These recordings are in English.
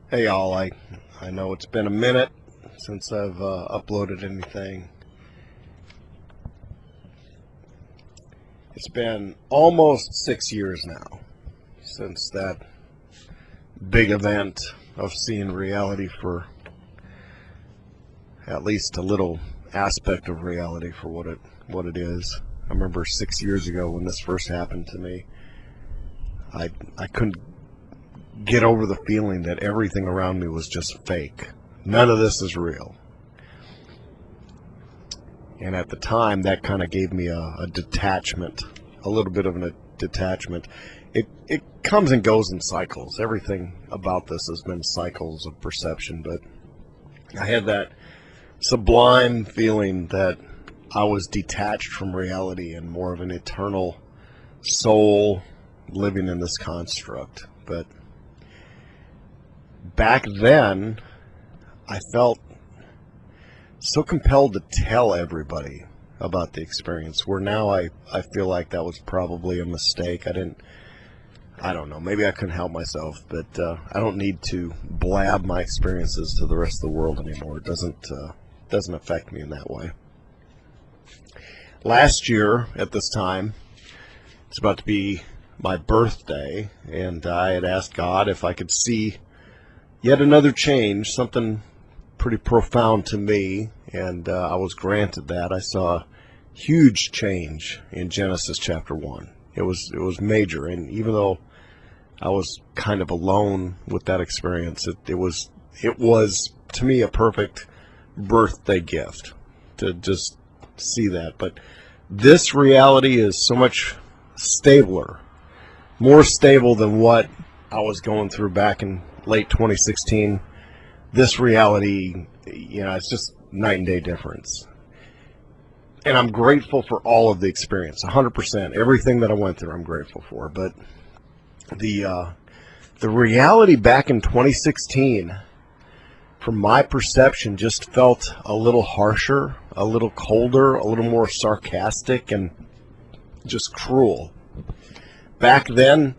Hey y'all, I know it's been a minute since I've uploaded anything. It's been almost 6 years now since that big event of seeing reality for at least a little aspect of reality for what it is. I remember 6 years ago when this first happened to me. I couldn't get over the feeling that everything around me was just fake. None of this is real. And at the time, that kind of gave me a detachment, a little bit of a detachment. It comes and goes in cycles. Everything about this has been cycles of perception, but I had that sublime feeling that I was detached from reality and more of an eternal soul living in this construct. But back then, I felt so compelled to tell everybody about the experience, where now I feel like that was probably a mistake. I don't know, maybe I couldn't help myself, but I don't need to blab my experiences to the rest of the world anymore. It doesn't affect me in that way. Last year at this time, it's about to be my birthday, and I had asked God if I could see yet another change, something pretty profound to me, and I was granted that. I saw a huge change in Genesis chapter 1. It was major, and even though I was kind of alone with that experience, it was to me a perfect birthday gift to just see that. But this reality is so much stabler, more stable than what I was going through back in late 2016. This reality, it's just night and day difference. And I'm grateful for all of the experience, 100%. Everything that I went through, I'm grateful for. But the reality back in 2016, from my perception, just felt a little harsher, a little colder, a little more sarcastic, and just cruel. Back then,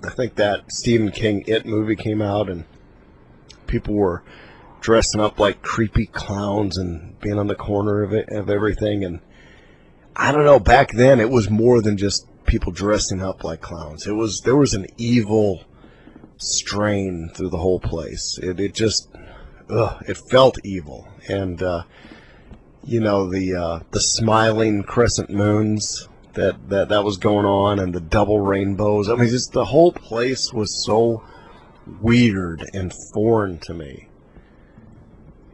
I think that Stephen King It movie came out, and people were dressing up like creepy clowns and being on the corner of everything. And I don't know, back then it was more than just people dressing up like clowns. There was an evil strain through the whole place. It felt evil. And the smiling crescent moons that was going on, and the double rainbows. I mean, just the whole place was so weird and foreign to me.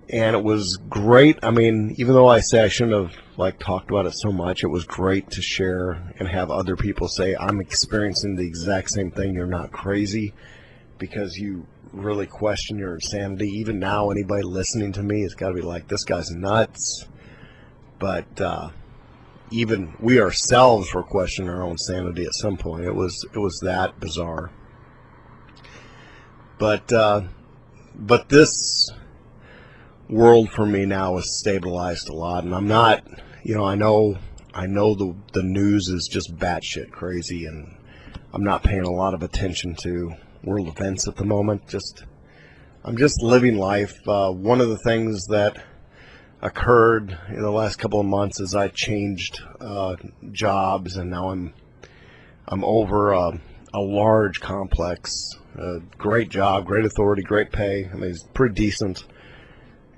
And it was great. I mean, even though I say I shouldn't have talked about it so much, it was great to share and have other people say, I'm experiencing the exact same thing. You're not crazy, because you really question your insanity. Even now, anybody listening to me has got to be like, this guy's nuts. But even we ourselves were questioning our own sanity at some point. It was that bizarre. But this world for me now is stabilized a lot, and I'm not, I know the news is just batshit crazy, and I'm not paying a lot of attention to world events at the moment. I'm just living life. One of the things that occurred in the last couple of months is I changed jobs, and now I'm over a large complex. Great job, great authority, great pay. I mean, it's pretty decent.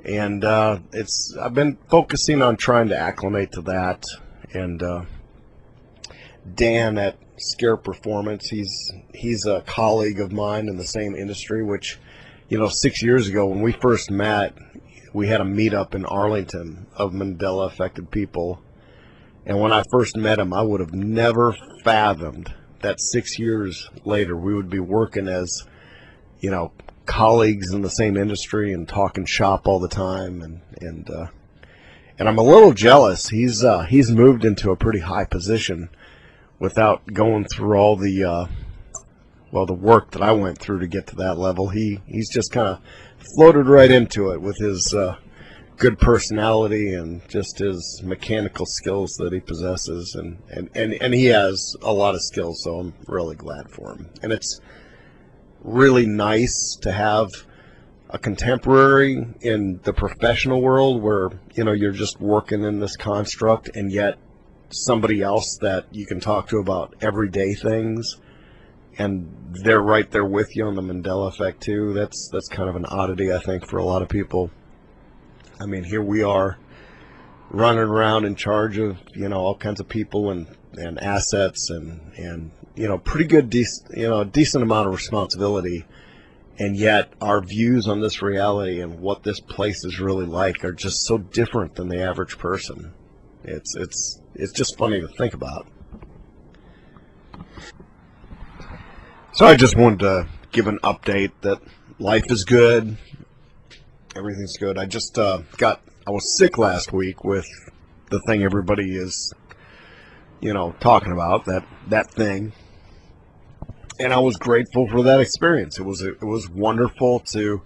And I've been focusing on trying to acclimate to that. And Dan at Scare Performance, he's a colleague of mine in the same industry, which, 6 years ago when we first met, we had a meetup in Arlington of Mandela affected people. And when I first met him, I would have never fathomed that 6 years later we would be working as, colleagues in the same industry and talking shop all the time. And I'm a little jealous. He's moved into a pretty high position without going through all the work that I went through to get to that level. He's just kind of floated right into it with his good personality and just his mechanical skills that he possesses, and he has a lot of skills, so I'm really glad for him. And really nice to have a contemporary in the professional world where, you're just working in this construct, and yet somebody else that you can talk to about everyday things, and they're right there with you on the Mandela Effect too. That's kind of an oddity, I think, for a lot of people. I mean, here we are running around in charge of, all kinds of people and assets and pretty good, decent amount of responsibility. And yet our views on this reality and what this place is really like are just so different than the average person. It's just funny to think about. So I just wanted to give an update that life is good. Everything's good. I just I was sick last week with the thing everybody is, talking about, that thing. And I was grateful for that experience. It was wonderful to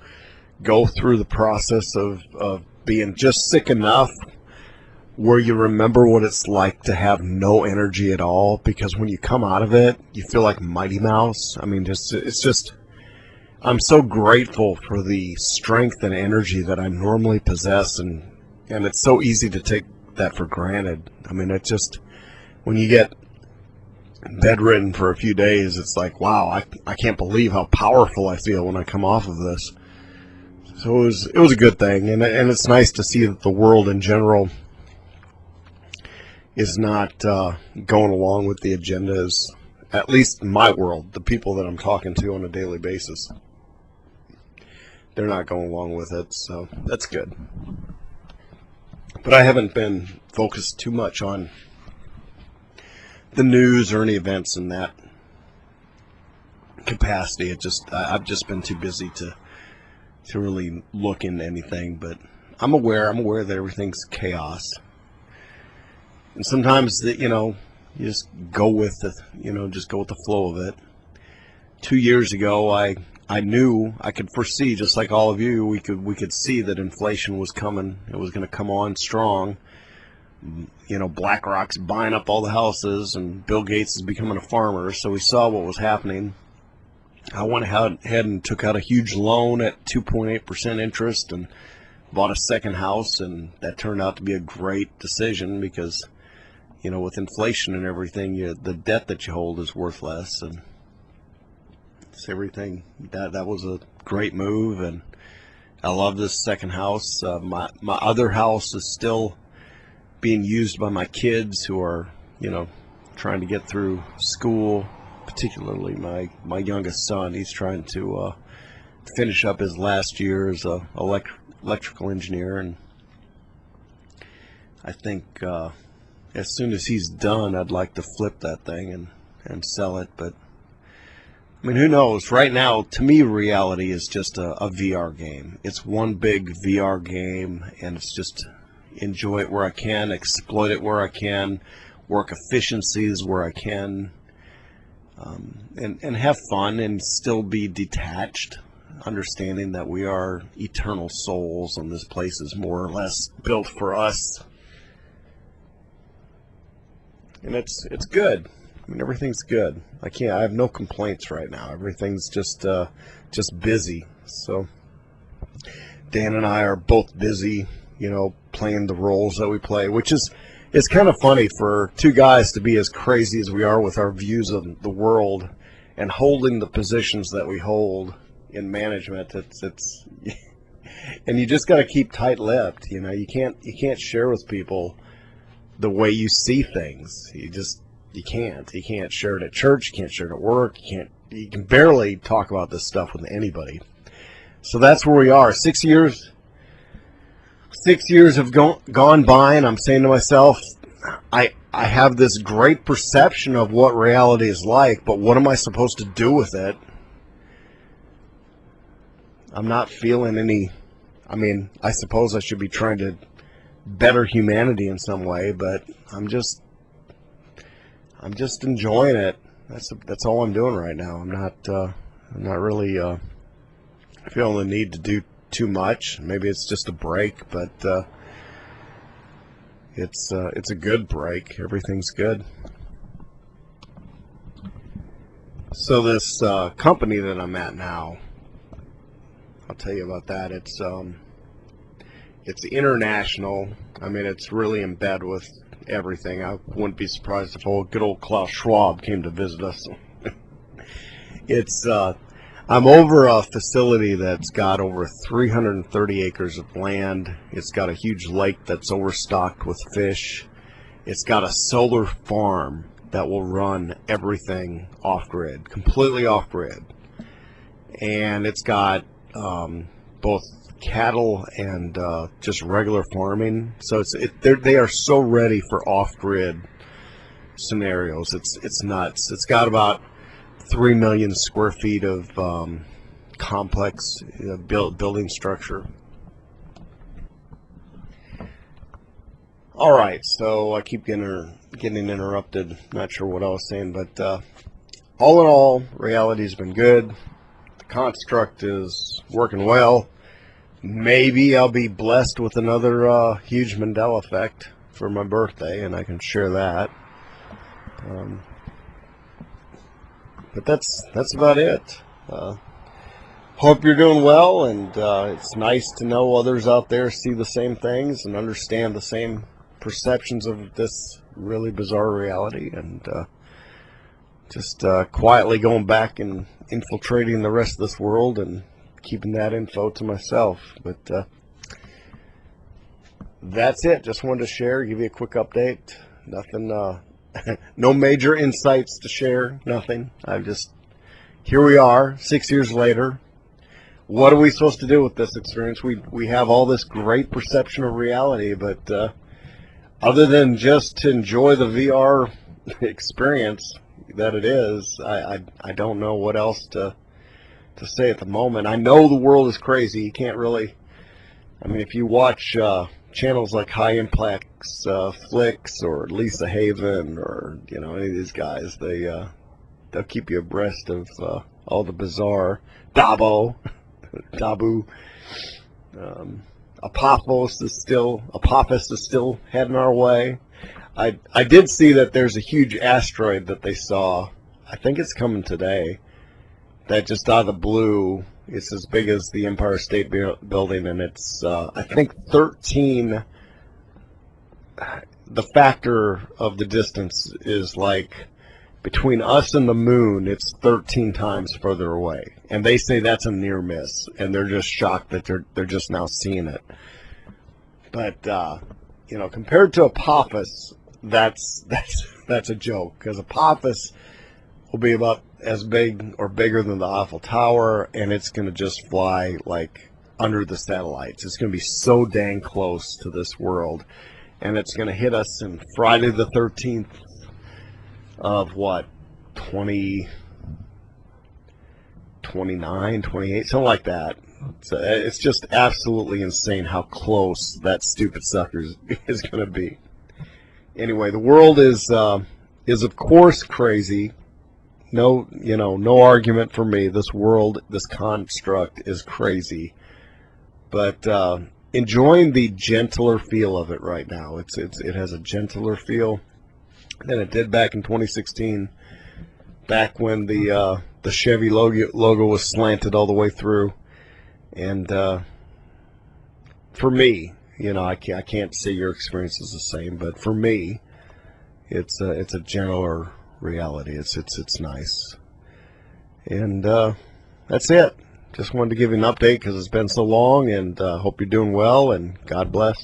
go through the process of being just sick enough where you remember what it's like to have no energy at all, because when you come out of it, you feel like Mighty Mouse. I mean, I'm so grateful for the strength and energy that I normally possess, and it's so easy to take that for granted. I mean, when you get bedridden for a few days, it's like, wow, I can't believe how powerful I feel when I come off of this. So it was a good thing, and it's nice to see that the world in general is not going along with the agendas, at least in my world, the people that I'm talking to on a daily basis. They're not going along with it, so that's good. But I haven't been focused too much on the news or any events in that capacity. I've just been too busy to really look into anything. But I'm aware that everything's chaos. And sometimes you just go with the flow of it. 2 years ago, I knew, I could foresee, just like all of you, we could see that inflation was coming. It was going to come on strong. BlackRock's buying up all the houses, and Bill Gates is becoming a farmer. So we saw what was happening. I went ahead and took out a huge loan at 2.8% interest and bought a second house, and that turned out to be a great decision because, with inflation and everything, the debt that you hold is worth less, and it's everything. That was a great move, and I love this second house. My other house is still being used by my kids who are, trying to get through school, particularly my youngest son. He's trying to finish up his last year as a electrical engineer, and I think as soon as he's done, I'd like to flip that thing and sell it. But I mean, who knows? Right now, to me, reality is just a VR game. It's one big VR game, and it's just enjoy it where I can, exploit it where I can, work efficiencies where I can, and have fun and still be detached, understanding that we are eternal souls and this place is more or less built for us. And it's good. I mean, everything's good. I have no complaints right now. Everything's just busy. So Dan and I are both busy, playing the roles that we play, which it's kind of funny for two guys to be as crazy as we are with our views of the world and holding the positions that we hold in management. It's and you just got to keep tight-lipped. You can't share with people the way you see things. You can't share it at church. You can't share it at work. You can barely talk about this stuff with anybody. So that's where we are. 6 years have gone by, and I'm saying to myself, I have this great perception of what reality is like, but what am I supposed to do with it? I'm not feeling any. I mean, I suppose I should be trying to better humanity in some way, but I'm just enjoying it. That's all I'm doing right now. I'm not really feeling the need to do too much. Maybe it's just a break, but it's a good break. Everything's good. So this company that I'm at now, I'll tell you about that. It's international. I mean, it's really in bed with everything. I wouldn't be surprised if good old Klaus Schwab came to visit us. It's I'm over a facility that's got over 330 acres of land. It's got a huge lake that's overstocked with fish. It's got a solar farm that will run everything off-grid, completely off-grid. And it's got both cattle and just regular farming. So they are so ready for off-grid scenarios. It's nuts. It's got about 3 million square feet of complex building structure. All right, so I keep getting interrupted. Not sure what I was saying, but all in all, reality's been good. The construct is working well. Maybe I'll be blessed with another huge Mandela effect for my birthday, and I can share that. But that's about it. Hope you're doing well, and it's nice to know others out there see the same things and understand the same perceptions of this really bizarre reality, and just quietly going back and infiltrating the rest of this world and keeping that info to myself. But that's it. Just wanted to share, give you a quick update. Nothing, no major insights to share, nothing. Here we are, 6 years later. What are we supposed to do with this experience? We have all this great perception of reality, but other than just to enjoy the VR experience that it is, I don't know what else to say at the moment. I know the world is crazy. You can't really, I mean, if you watch channels like High Impact's Flicks or Lisa Haven or any of these guys, they'll keep you abreast of all the bizarre Dabu. Apophis is still heading our way. I did see that there's a huge asteroid that they saw. I think it's coming today. That just out of the blue, it's as big as the Empire State Building, and it's I think 13. The factor of the distance is like between us and the moon, it's 13 times further away, and they say that's a near miss, and they're just shocked that they're just now seeing it. But compared to Apophis, that's a joke, because Apophis will be about as big or bigger than the Eiffel Tower, and it's going to just fly like under the satellites. It's going to be so dang close to this world, and it's going to hit us in Friday the 13th of what, 2029, 28, something like that. So it's just absolutely insane how close that stupid sucker is going to be. Anyway, the world is of course crazy. No argument for me. This world, this construct is crazy, but enjoying the gentler feel of it right now. It has a gentler feel than it did back in 2016, back when the Chevy logo was slanted all the way through. And for me, I can't say your experience is the same, but for me, it's a gentler reality. It's nice. And that's it. Just wanted to give you an update because it's been so long, and hope you're doing well, and God bless.